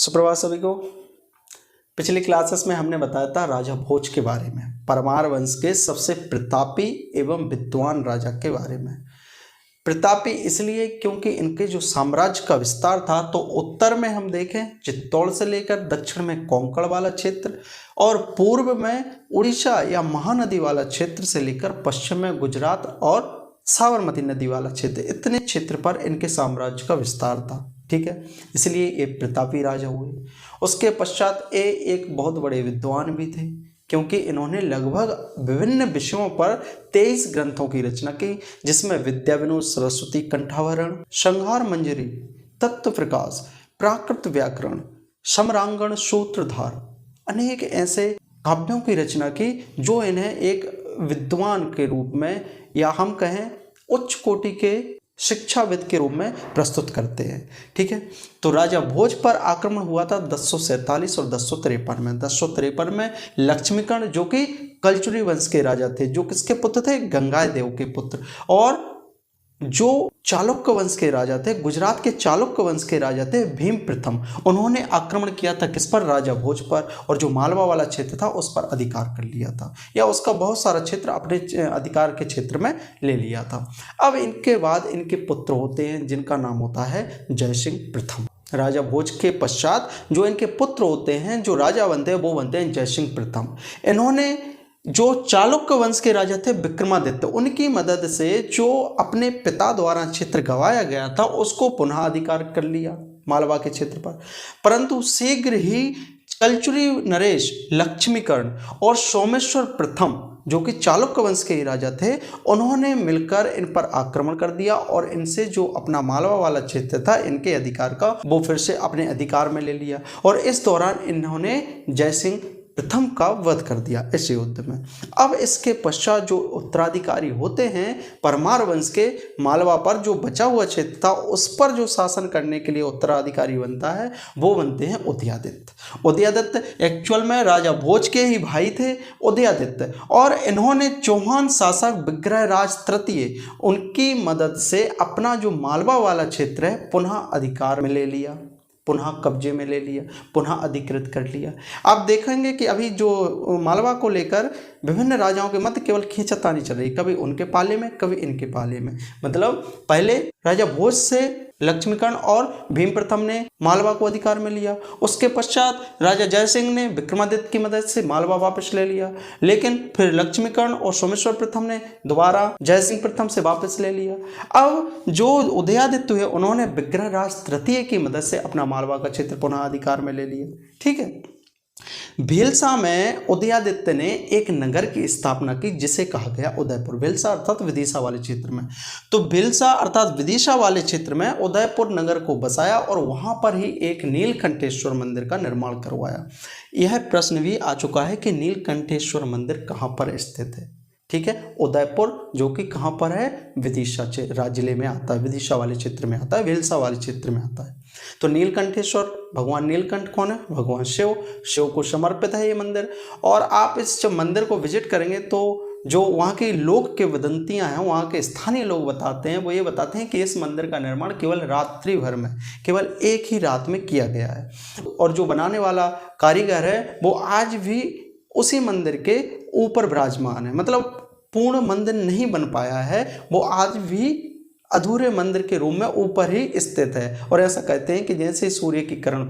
सुप्रभात सभी को। पिछली क्लासेस में हमने बताया था राजा भोज के बारे में, परमार वंश के सबसे प्रतापी एवं विद्वान राजा के बारे में। प्रतापी इसलिए क्योंकि इनके जो साम्राज्य का विस्तार था, तो उत्तर में हम देखें चित्तौड़ से लेकर दक्षिण में कोंकण वाला क्षेत्र और पूर्व में उड़ीसा या महानदी वाला क्षेत्र से लेकर पश्चिम में गुजरात और साबरमती नदी वाला क्षेत्र, इतने क्षेत्र पर इनके साम्राज्य का विस्तार था। ठीक है, इसलिए ये प्रतापी राजा हुए। उसके पश्चात ये एक बहुत बड़े विद्वान भी थे, क्योंकि इन्होंने लगभग विभिन्न विषयों पर 23 ग्रंथों की रचना की, जिसमें विद्या विनोद, सरस्वती कंठाभरण, संहार मंजरी, तत्व प्रकाश, प्राकृत व्याकरण, समरांगण, सूत्रधार, अनेक ऐसे काव्यों की रचना की जो इन्हें एक विद्वान के रूप में या हम कहें उच्च कोटि के शिक्षाविद के रूप में प्रस्तुत करते हैं। ठीक है, तो राजा भोज पर आक्रमण हुआ था 1047 और 1053 में। 1053 में लक्ष्मीकर्ण जो कि कलचुरी वंश के राजा थे, जो किसके पुत्र थे? गंगाय देव के पुत्र। और जो चालुक्य वंश के राजा थे, गुजरात के चालुक्य वंश के राजा थे भीम प्रथम, उन्होंने आक्रमण किया था किस पर? राजा भोज पर, और जो मालवा वाला क्षेत्र था उस पर अधिकार कर लिया था, या उसका बहुत सारा क्षेत्र अपने अधिकार के क्षेत्र में ले लिया था। अब इनके बाद इनके पुत्र होते हैं जिनका नाम होता है जयसिंह प्रथम। राजा भोज के पश्चात जो इनके पुत्र होते हैं, जो राजा बनते हैं, वो बनते हैं जयसिंह प्रथम। इन्होंने जो चालुक्य वंश के राजा थे विक्रमादित्य, उनकी मदद से जो अपने पिता द्वारा क्षेत्र गंवाया गया था उसको पुनः अधिकार कर लिया मालवा के क्षेत्र पर। परंतु शीघ्र ही कलचुरी नरेश, लक्ष्मीकर्ण और सोमेश्वर प्रथम जो कि चालुक्य वंश के ही राजा थे, उन्होंने मिलकर इन पर आक्रमण कर दिया और इनसे जो अपना मालवा वाला क्षेत्र था इनके अधिकार का, वो फिर से अपने अधिकार में ले लिया। और इस दौरान इन्होंने जयसिंह प्रथम का वध कर दिया इस युद्ध में। अब इसके पश्चात जो उत्तराधिकारी होते हैं परमार वंश के, मालवा पर जो बचा हुआ क्षेत्र था उस पर जो शासन करने के लिए उत्तराधिकारी बनता है, वो बनते हैं उदयादित्य। उदयादित्य एक्चुअल में राजा भोज के ही भाई थे उदयादित्य, और इन्होंने चौहान शासक विग्रहराज तृतीय, उनकी मदद से अपना जो मालवा वाला क्षेत्र है पुनः अधिकार में ले लिया, पुनः कब्जे में ले लिया, पुनः अधिकृत कर लिया। आप देखेंगे कि अभी जो मालवा को लेकर विभिन्न राजाओं के मध्य केवल खींचातानी चल रही, कभी उनके पाले में कभी इनके पाले में। मतलब पहले राजा भोज से लक्ष्मीकर्ण और भीम प्रथम ने मालवा को अधिकार में लिया, उसके पश्चात राजा जयसिंह ने विक्रमादित्य की मदद से मालवा वापस ले लिया, लेकिन फिर लक्ष्मीकर्ण और सोमेश्वर प्रथम ने दोबारा जयसिंह प्रथम से वापस ले लिया। अब जो उदयादित्य है उन्होंने विग्रहराज तृतीय की मदद से अपना मालवा का क्षेत्र पुनः अधिकार में ले लिया। ठीक है, भीलसा में उदयादित्य ने एक नगर की स्थापना की जिसे कहा गया उदयपुर। भीलसा अर्थात विदिशा वाले क्षेत्र में, तो भीलसा अर्थात विदिशा वाले क्षेत्र में उदयपुर नगर को बसाया और वहां पर ही एक नीलकंठेश्वर मंदिर का निर्माण करवाया। यह प्रश्न भी आ चुका है कि नीलकंठेश्वर मंदिर कहां पर स्थित है। ठीक है, उदयपुर जो कि कहां पर है? विदिशा जिले में आता है, विदिशा वाले क्षेत्र में आता है, भीलसा वाले क्षेत्र में आता है। तो नीलकंठेश्वर, भगवान नीलकंठ कौन है? भगवान शिव, शिव को समर्पित है ये मंदिर। और आप इस जब मंदिर को विजिट करेंगे तो जो वहाँ के लोग के वदंतियाँ हैं, वहाँ के स्थानीय लोग बताते हैं, वो ये बताते हैं कि इस मंदिर का निर्माण केवल रात्रि भर में, केवल एक ही रात में किया गया है। और जो बनाने वाला कारीगर है वो आज भी उसी मंदिर के ऊपर विराजमान है। मतलब पूर्ण मंदिर नहीं बन पाया है, वो आज भी अधूरे मंदिर के रूप में ऊपर ही स्थित है। और ऐसा कहते हैं कि जैसे सूर्य की किरण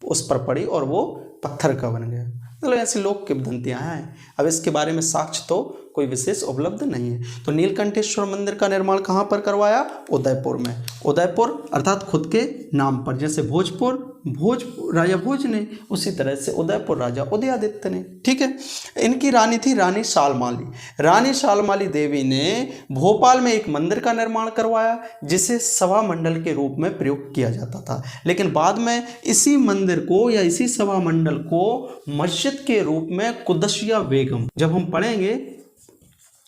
उस पर पड़ी और वो पत्थर का बन गया। मतलब ऐसे लोग की वदंतियाँ हैं। अब इसके बारे में साक्ष्य तो कोई विशेष उपलब्ध नहीं है। तो नीलकंठेश्वर मंदिर का निर्माण कहाँ पर करवाया? उदयपुर में। उदयपुर अर्थात खुद के नाम पर, जैसे भोजपुर भोज राजा भोज ने, उसी तरह से उदयपुर राजा उदयादित्य ने। ठीक है, इनकी रानी थी रानी शालमाली। रानी शालमाली देवी ने भोपाल में एक मंदिर का निर्माण करवाया जिसे सभा मंडल के रूप में प्रयोग किया जाता था, लेकिन बाद में इसी मंदिर को या इसी सभा मंडल को मस्जिद के रूप में कुदसिया बेगम, जब हम पढ़ेंगे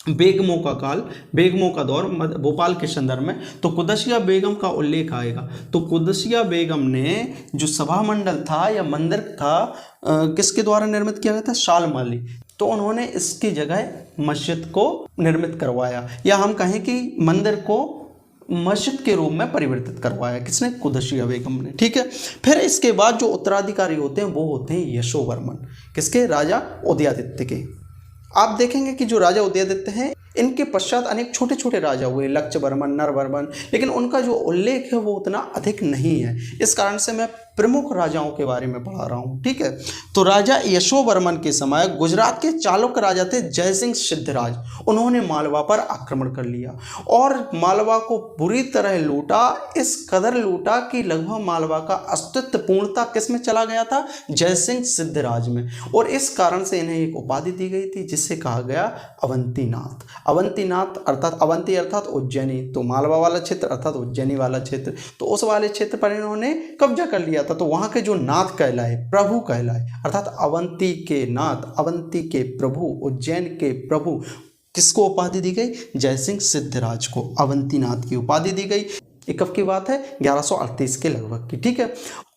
बेगमों का काल, बेगमों का दौर भोपाल के संदर्भ में, तो कुदसिया बेगम का उल्लेख आएगा। तो कुदसिया बेगम ने जो सभा मंडल था या मंदिर था किसके द्वारा निर्मित किया गया था? शालमाली। तो उन्होंने इसकी जगह मस्जिद को निर्मित करवाया, या हम कहें कि मंदिर को मस्जिद के रूप में परिवर्तित करवाया। किसने? कुदसिया बेगम ने। ठीक है, फिर इसके बाद जो उत्तराधिकारी होते हैं वो होते हैं यशोवर्मन। किसके? राजा उदयादित्य के। आप देखेंगे कि जो राजा उदयादित्य हैं इनके पश्चात अनेक छोटे छोटे राजा हुए, लक्षवर्मन, नरवर्मन, लेकिन उनका जो उल्लेख है वो उतना अधिक नहीं है। इस कारण से मैं प्रमुख राजाओं के बारे में पढ़ा रहा हूँ। ठीक है, तो राजा यशोवर्मन के समय गुजरात के चालुक्य राजा थे जयसिंह सिद्धराज। उन्होंने मालवा पर आक्रमण कर लिया और मालवा को बुरी तरह लूटा। इस कदर लूटा कि लगभग मालवा का अस्तित्व पूर्णता किस में चला गया था? जयसिंह सिद्धराज में। और इस कारण से इन्हें एक उपाधि दी गई थी जिससे कहा गया अवंतीनाथ। अवंतीनाथ अर्थात अवंती अर्थात उज्जैनी, तो मालवा वाला क्षेत्र अर्थात उज्जैनी वाला क्षेत्र, तो उस वाले क्षेत्र पर इन्होंने कब्जा कर लिया था। तो वहां के जो नाथ कहलाए, प्रभु कहलाए, अर्थात अवंती के नाथ, अवंती के प्रभु, उज्जैन के प्रभु, किसको उपाधि दी गई? जयसिंह सिद्धराज को अवंतीनाथ की उपाधि दी गई। ये कब की बात है? 1138 के लगभग की। ठीक है,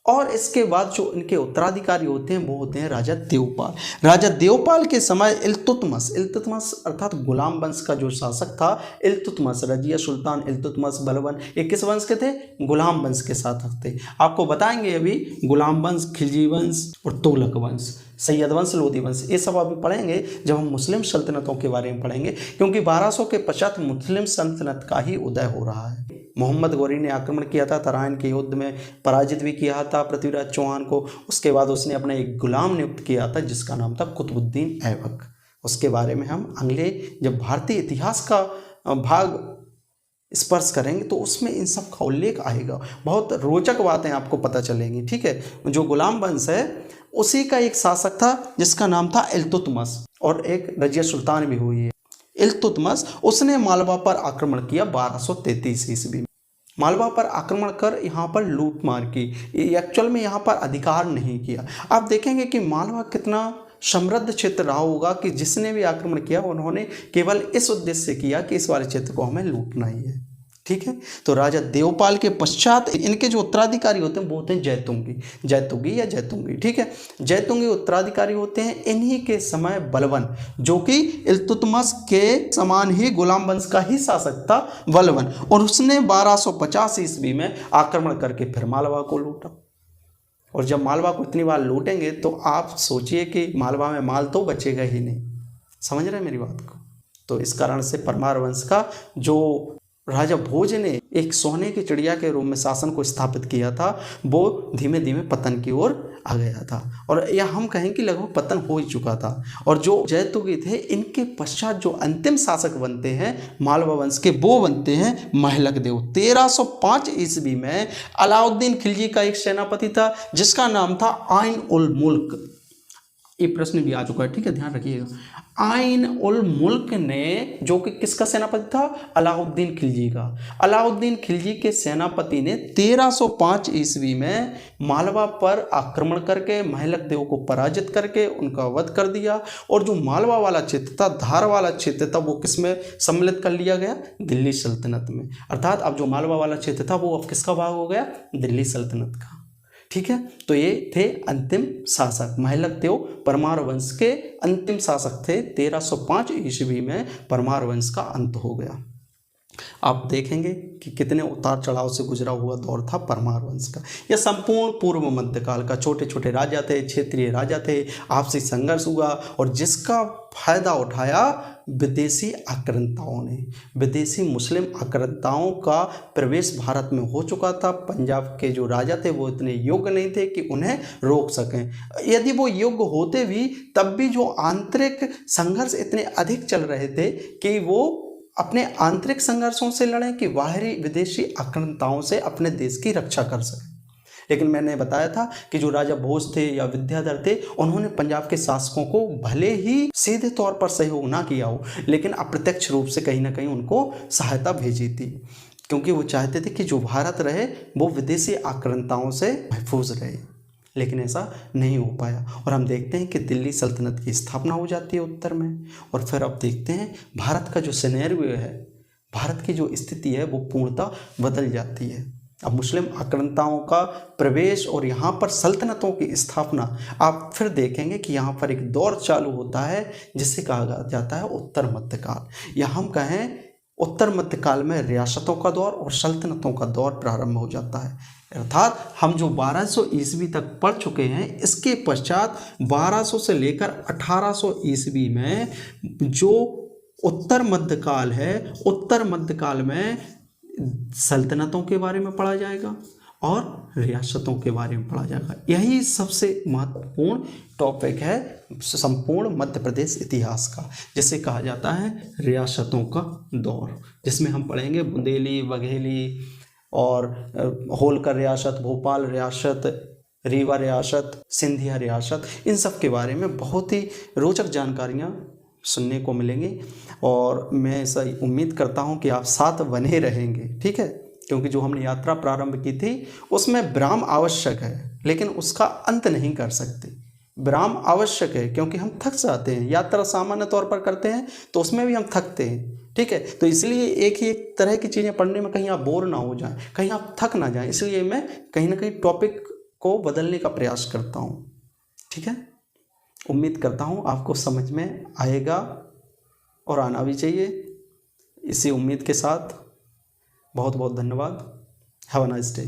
और इसके बाद जो इनके उत्तराधिकारी होते हैं वो होते हैं राजा देवपाल। राजा देवपाल के समय इल्तुतमिश, इल्तुतमिश अर्थात गुलाम वंश का जो शासक था, इल्तुतमिश, रजिया सुल्तान इल्तुतमिश बलबन, ये किस वंश के थे? गुलाम वंश के शासक थे। आपको बताएंगे अभी गुलाम वंश, खिलजी वंश और तुगलक वंश, सैयद वंश, लोधी वंश, ये सब अभी पढ़ेंगे जब हम मुस्लिम सल्तनतों के बारे में पढ़ेंगे, क्योंकि 1200 के पश्चात मुस्लिम सल्तनत का ही उदय हो रहा है। मोहम्मद गौरी ने आक्रमण किया था, तराइन के युद्ध में पराजित भी किया था पृथ्वीराज चौहान को। उसके बाद उसने अपना एक गुलाम नियुक्त किया था जिसका नाम था कुतुबुद्दीन ऐबक। उसके बारे में हम अगले जब भारतीय इतिहास का भाग स्पर्श करेंगे तो उसमें इन सब का उल्लेख आएगा। बहुत रोचक बातें आपको पता चलेंगी। ठीक है, जो गुलाम वंश है उसी का एक शासक था जिसका नाम था इल्तुतमिश, और एक रजिया सुल्तान भी हुई है। इल्तुतमिश उसने मालवा पर आक्रमण किया 1233 ईस्वी में। मालवा पर आक्रमण कर यहाँ पर लूट मार की, एक्चुअल में यहाँ पर अधिकार नहीं किया। आप देखेंगे कि मालवा कितना समृद्ध क्षेत्र रहा होगा कि जिसने भी आक्रमण किया उन्होंने केवल इस उद्देश्य से किया कि इस वाले क्षेत्र को हमें लूटना ही है। ठीक है, तो राजा देवपाल के पश्चात इनके जो उत्तराधिकारी होते हैं वो होते हैं जैतुंगी, जैतुंगी या जैतुंगी। ठीक है, जैतुंगी उत्तराधिकारी होते हैं। इन्हीं के समय बलबन, जो कि इल्तुतमिश के समान ही गुलाम वंश का ही शासक था बलबन, और उसने 1250 ईस्वी में आक्रमण करके फिर मालवा को लूटा। और जब मालवा को इतनी बार लूटेंगे तो आप सोचिए कि मालवा में माल तो बचेगा ही नहीं। समझ रहे हैं मेरी बात को? तो इस कारण से परमार वंश का जो राजा भोज ने एक सोने की चिड़िया के रूप में शासन को स्थापित किया था वो धीमे धीमे पतन की ओर आ गया था, और या हम कहें कि लगभग पतन हो ही चुका था। और जो जैतुंगी थे इनके पश्चात जो अंतिम शासक बनते हैं मालवा वंश के वो बनते हैं महलक देव। 1305 ईस्वी में अलाउद्दीन खिलजी का एक सेनापति था जिसका नाम था आइन उल मुल्क। ये प्रश्न भी आ चुका है, ठीक है, ध्यान रखिएगा। आइन उल मुल्क ने, जो कि किसका सेनापति था? अलाउद्दीन खिलजी का। अलाउद्दीन खिलजी के सेनापति ने 1305 ईस्वी में मालवा पर आक्रमण करके महलक देव को पराजित करके उनका वध कर दिया। और जो मालवा वाला क्षेत्र था, धार वाला क्षेत्र था, वो किस में सम्मिलित कर लिया गया? दिल्ली सल्तनत में। अर्थात अब जो मालवा वाला क्षेत्र था वो अब किसका भाग हो गया? दिल्ली सल्तनत का। ठीक है, तो ये थे अंतिम शासक महलक देव, परमार वंश के अंतिम शासक थे। 1305 ईस्वी में परमार वंश का अंत हो गया। आप देखेंगे कि कितने उतार चढ़ाव से गुजरा हुआ दौर था परमार वंश का। यह संपूर्ण पूर्व मध्यकाल का, छोटे छोटे राजा थे, क्षेत्रीय राजा थे, आपसी संघर्ष हुआ और जिसका फायदा उठाया विदेशी आक्रांताओं ने। विदेशी मुस्लिम आक्रांताओं का प्रवेश भारत में हो चुका था। पंजाब के जो राजा थे वो इतने योग्य नहीं थे कि उन्हें रोक सकें। यदि वो योग्य होते भी तब भी जो आंतरिक संघर्ष इतने अधिक चल रहे थे कि वो अपने आंतरिक संघर्षों से लड़ें कि बाहरी विदेशी आक्रांताओं से अपने देश की रक्षा कर सकें। लेकिन मैंने बताया था कि जो राजा भोज थे या विद्याधर थे उन्होंने पंजाब के शासकों को भले ही सीधे तौर पर सहयोग ना किया हो लेकिन अप्रत्यक्ष रूप से कहीं ना कहीं उनको सहायता भेजी थी, क्योंकि वो चाहते थे कि जो भारत रहे वो विदेशी आक्रांताओं से महफूज रहे। लेकिन ऐसा नहीं हो पाया और हम देखते हैं कि दिल्ली सल्तनत की स्थापना हो जाती है उत्तर में। और फिर अब देखते हैं भारत का जो सिनेरियो है, भारत की जो स्थिति है वो पूर्णतः बदल जाती है। अब मुस्लिम आक्रांताओं का प्रवेश और यहाँ पर सल्तनतों की स्थापना, आप फिर देखेंगे कि यहाँ पर एक दौर चालू होता है जिसे कहा जाता है उत्तर मध्यकाल, या हम कहें उत्तर मध्यकाल में रियासतों का दौर और सल्तनतों का दौर प्रारंभ हो जाता है। अर्थात हम जो 1200 ईस्वी तक पढ़ चुके हैं, इसके पश्चात 1200 से लेकर 1800 ईस्वी में जो उत्तर मध्यकाल है, उत्तर मध्यकाल में सल्तनतों के बारे में पढ़ा जाएगा और रियासतों के बारे में पढ़ा जाएगा। यही सबसे महत्वपूर्ण टॉपिक है संपूर्ण मध्य प्रदेश इतिहास का, जिसे कहा जाता है रियासतों का दौर, जिसमें हम पढ़ेंगे बुंदेली, बघेली और होलकर रियासत, भोपाल रियासत, रीवा रियासत, सिंधिया रियासत, इन सब के बारे में बहुत ही रोचक जानकारियाँ सुनने को मिलेंगी। और मैं ऐसा उम्मीद करता हूँ कि आप साथ बने रहेंगे, ठीक है, क्योंकि जो हमने यात्रा प्रारंभ की थी उसमें विराम आवश्यक है, लेकिन उसका अंत नहीं कर सकते। विराम आवश्यक है क्योंकि हम थक जाते हैं, यात्रा सामान्य तौर पर करते हैं तो उसमें भी हम थकते हैं, ठीक है। तो इसलिए एक ही एक तरह की चीज़ें पढ़ने में कहीं आप बोर ना हो जाएं, कहीं आप थक ना जाएं, इसलिए मैं कहीं ना कहीं टॉपिक को बदलने का प्रयास करता हूँ, ठीक है। उम्मीद करता हूँ आपको समझ में आएगा और आना भी चाहिए। इसी उम्मीद के साथ बहुत बहुत धन्यवाद। Have a nice day.